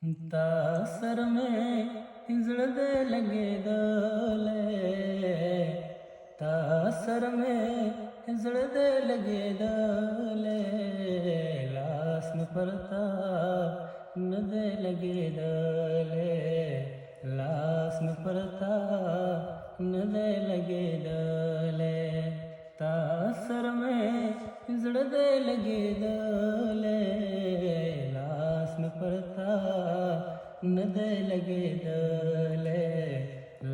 तासर में हिंजड़दे लगे दोले, तासर में हिंजड़दे लगे दोले, लास में परता नदे लगे दोले, लास में परता नदे लगे दोले, तासर में हिंजड़दे लगे दोले, लास में परता नदे लगे दोले,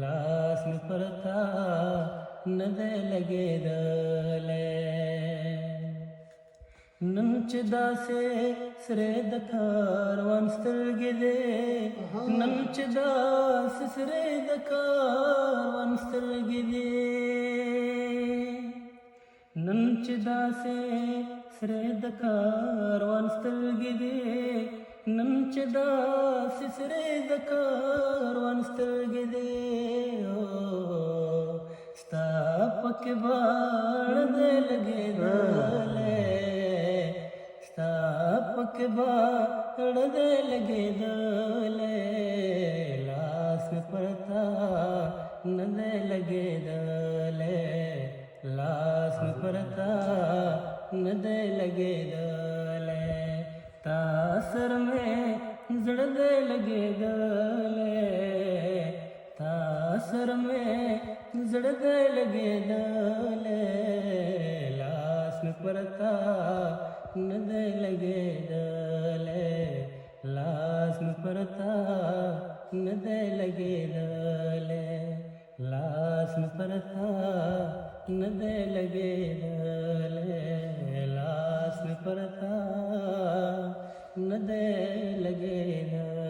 लास में परता नदे लगे दोले, ನಂಚದಾಸೆ ಶ್ರೇದಕ ವಂಸ್ತಲ್ಗಿದೆ, ನಂಚದಾಸೆ ಶ್ರೇದಕ ವಂಸ್ತಲ್ಗಿದೆ, ನಂಚದಾಸೆ ಶ್ರೇದಕ ವಂಸ್ತಲ್ಗಿದೆ, ನಂಚದಾಸೆ ಶ್ರೇದಕ ವಂಸ್ತಲ್ಗಿದೆ, ಸ್ಥಾಪಕ ಬಾಳದೆ ಲಗೆ ದೋಲೆ, ಸ್ಥಾಪಕ ಬಾಳದೆ ಲಗೆ ದೋಲೆ, लास में परता नदे लगे दोले, लास में परता नदे लगे दोले, तासर में जड़दे लगे दोले, तासर में जड़दे लगे दोले, लास में परता नदे लगे दोले, लास में परता नदे लगे दोले, लास में परता नदे लगे दोले, लास में परता नदे लगे दोले।